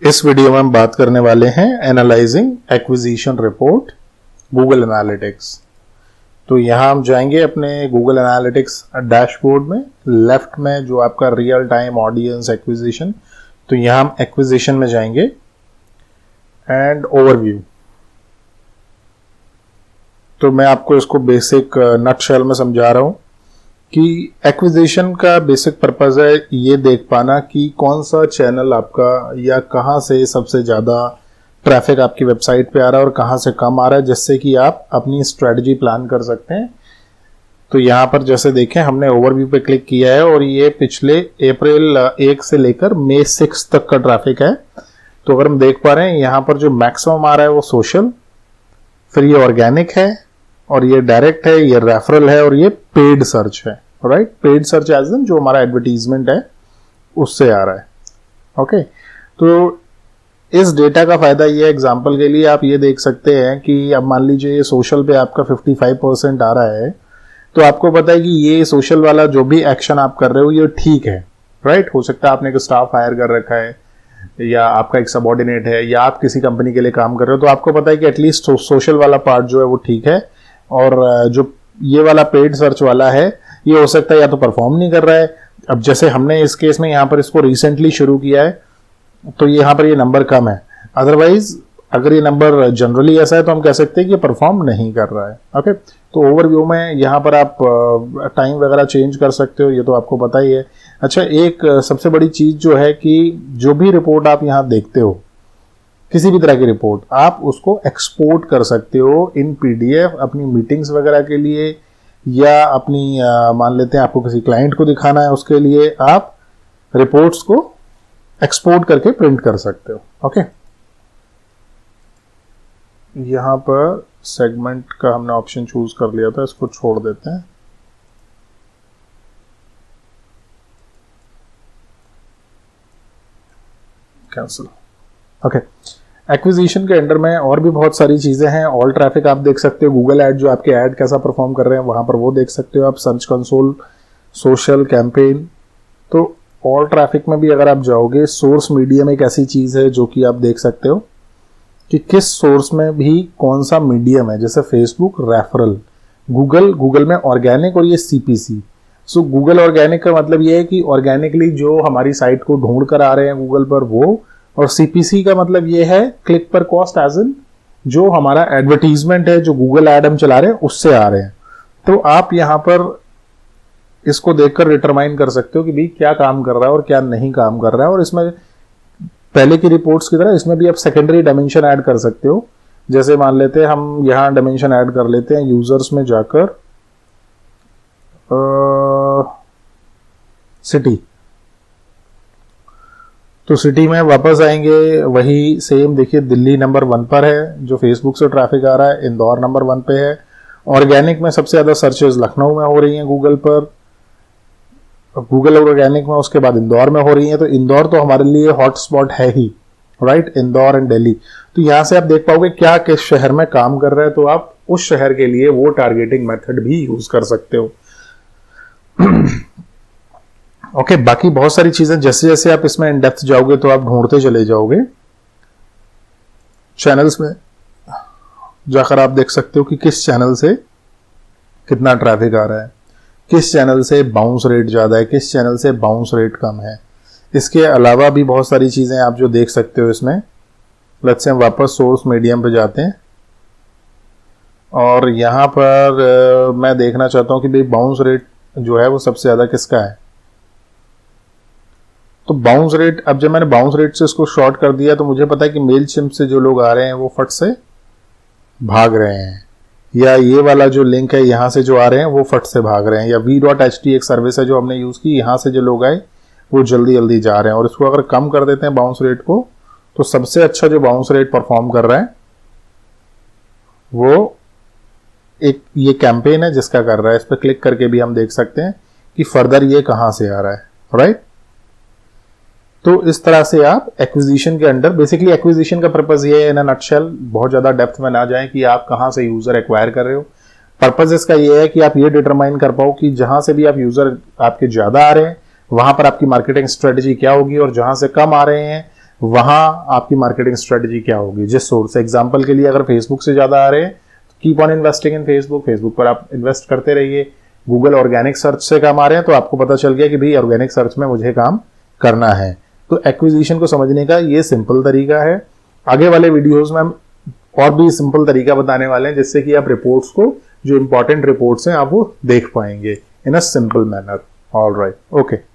इस वीडियो में हम बात करने वाले हैं analysing acquisition report Google analytics. तो यहाँ हम जाएंगे अपने गूगल एनालिटिक्स डैशबोर्ड में, लेफ्ट में जो आपका रियल टाइम ऑडियंस एक्विजिशन, तो यहाँ हम एक्विजिशन में जाएंगे एंड ओवरव्यू। तो मैं आपको इसको बेसिक नटशेल में समझा रहा हूँ कि एक्विजिशन का बेसिक पर्पस है ये देख पाना कि कौन सा चैनल आपका या कहाँ से सबसे ज़्यादा ट्रैफिक आपकी वेबसाइट पे आ रहा है और कहाँ से कम आ रहा है, जिससे कि आप अपनी स्ट्रेटजी प्लान कर सकते हैं। तो यहाँ पर जैसे देखें हमने ओवरव्यू पे क्लिक किया है और ये पिछले अप्रैल 1 से लेकर मई 6 तक का ट्रैफिक है। तो अगर हम देख पा रहे हैं यहाँ पर जो मैक्सिमम आ रहा है वो सोशल, फिर ये ऑर्गेनिक है और ये डायरेक्ट है, ये रेफरल है और ये पेड सर्च है। Right, paid search as in जो हमारा एडवर्टीजमेंट है उससे आ रहा है। ओके, तो इस डेटा का फायदा ये, एग्जांपल के लिए आप ये देख सकते हैं कि अब मान लीजिए ये सोशल पे आपका 55% आ रहा है, तो आपको पता है कि ये सोशल वाला जो भी एक्शन आप कर रहे हो ये ठीक है। राइट, हो सकता है आपने एक स्टाफ हायर कर रखा है या आपका एक सबऑर्डिनेट है या आप किसी कंपनी के लिए काम कर रहे हो, तो आपको पता है कि एटलीस्ट सोशल वाला पार्ट जो है वो ठीक है। और जो ये वाला पेड सर्च वाला है ये हो सकता है या तो परफॉर्म नहीं कर रहा है। अब जैसे हमने इस केस में यहाँ पर इसको रिसेंटली शुरू किया है तो यहाँ पर ये नंबर कम है, अदरवाइज अगर ये नंबर जनरली ऐसा है तो हम कह सकते हैं कि परफॉर्म नहीं कर रहा है। ओके, तो ओवरव्यू में यहाँ पर आप टाइम वगैरह चेंज कर सकते हो, ये तो आपको पता ही है। अच्छा, एक सबसे बड़ी चीज जो है कि जो भी रिपोर्ट आप यहाँ देखते हो, किसी भी तरह की रिपोर्ट, आप उसको एक्सपोर्ट कर सकते हो इन पीडीएफ अपनी मीटिंग्स वगैरह के लिए, या अपनी मान लेते हैं आपको किसी क्लाइंट को दिखाना है, उसके लिए आप रिपोर्ट्स को एक्सपोर्ट करके प्रिंट कर सकते हो। ओके, यहां पर सेगमेंट का हमने ऑप्शन चूज कर लिया था, इसको छोड़ देते हैं। कैंसिल। ओके, एक्विजिशन के अंडर में और भी बहुत सारी चीजें हैं। ऑल ट्रैफिक आप देख सकते हो, गूगल ऐड जो आपके ऐड कैसा परफॉर्म कर रहे हैं वहां पर वो देख सकते हो आप, सर्च कंसोल, सोशल, कैंपेन। तो ऑल ट्रैफिक में भी अगर आप जाओगे, सोर्स मीडियम एक ऐसी चीज है जो कि आप देख सकते हो कि किस सोर्स में भी कौन सा मीडियम है। जैसे फेसबुक रेफरल, गूगल में ऑर्गेनिक और ये सीपीसी। सो गूगल ऑर्गेनिक का मतलब ये है कि ऑर्गेनिकली जो हमारी साइट को ढूंढ कर आ रहे हैं गूगल पर वो, और सीपीसी का मतलब ये है क्लिक पर कॉस्ट एज इन जो हमारा एडवर्टीजमेंट है, जो गूगल ऐड हम चला रहे हैं उससे आ रहे हैं। तो आप यहां पर इसको देखकर डिटरमाइन कर सकते हो कि भाई क्या काम कर रहा है और क्या नहीं काम कर रहा है। और इसमें पहले की रिपोर्ट्स की तरह इसमें भी आप सेकेंडरी डायमेंशन ऐड कर सकते हो। जैसे मान लेते हैं हम यहां डायमेंशन ऐड कर लेते हैं, यूजर्स में जाकर सिटी, तो सिटी में वापस आएंगे, वही सेम देखिए, दिल्ली नंबर 1 पर है जो फेसबुक से ट्रैफिक आ रहा है, इंदौर नंबर 1 पे है। ऑर्गेनिक में सबसे ज्यादा सर्चेज लखनऊ में हो रही हैं गूगल पर, गूगल ऑर्गेनिक में उसके बाद इंदौर में हो रही हैं। तो इंदौर तो हमारे लिए हॉटस्पॉट है ही, राइट, इंदौर एंड दिल्ली। तो यहां से आप देख पाओगे क्या किस शहर में काम कर रहा है, तो आप उस शहर के लिए वो टारगेटिंग मेथड भी यूज कर सकते हो। ओके, बाकी बहुत सारी चीजें जैसे जैसे आप इसमें इन डेप्थ जाओगे तो आप ढूंढते चले जाओगे। चैनल्स में जाकर आप देख सकते हो कि किस चैनल से कितना ट्रैफिक आ रहा है, किस चैनल से बाउंस रेट ज्यादा है, किस चैनल से बाउंस रेट कम है। इसके अलावा भी बहुत सारी चीजें आप जो देख सकते हो इसमें। लेट्स से हम वापस सोर्स मीडियम पे जाते हैं और यहां पर मैं देखना चाहता हूं कि भाई बाउंस रेट जो है वो सबसे ज्यादा किसका है। तो बाउंस रेट, अब जब मैंने बाउंस रेट से इसको शॉर्ट कर दिया तो मुझे पता है कि मेलचिम्प से जो लोग आ रहे हैं वो फट से भाग रहे हैं, या ये वाला जो लिंक है यहां से जो आ रहे हैं वो फट से भाग रहे हैं, या v.ht एक सर्विस है जो हमने यूज की, यहां से जो लोग आए वो जल्दी जल्दी जा रहे हैं। और इसको अगर कम कर देते हैं बाउंस रेट को, तो सबसे अच्छा जो बाउंस रेट परफॉर्म कर रहा है वो एक ये कैंपेन है जिसका कर रहा है। इस पर क्लिक करके भी हम देख सकते हैं कि फर्दर ये कहां से आ रहा है। राइट, तो इस तरह से आप एक्विजिशन के अंडर, बेसिकली एक्विजिशन का पर्पस ये है इन अ नटशेल, बहुत ज्यादा डेप्थ में ना जाएं कि आप कहां से यूजर एक्वायर कर रहे हो। पर्पस इसका ये है कि आप ये डिटरमाइन कर पाओ कि जहां से भी आप यूजर आपके ज्यादा आ रहे हैं वहां पर आपकी मार्केटिंग स्ट्रेटजी क्या होगी, और जहां से कम आ रहे हैं वहां आपकी मार्केटिंग स्ट्रेटजी क्या होगी, जिस सोर्स, एग्जांपल के लिए अगर फेसबुक से ज्यादा आ रहे हैं तो keep on investing in Facebook, Facebook पर आप इन्वेस्ट करते रहिए। गूगल ऑर्गेनिक सर्च से काम आ रहे हैं तो आपको पता चल गया कि भाई ऑर्गेनिक सर्च में मुझे काम करना है। तो एक्विजिशन को समझने का ये सिंपल तरीका है। आगे वाले वीडियोस में हम और भी सिंपल तरीका बताने वाले हैं जिससे कि आप रिपोर्ट्स को, जो इंपॉर्टेंट रिपोर्ट्स हैं, आप वो देख पाएंगे in a simple manner. All right, okay.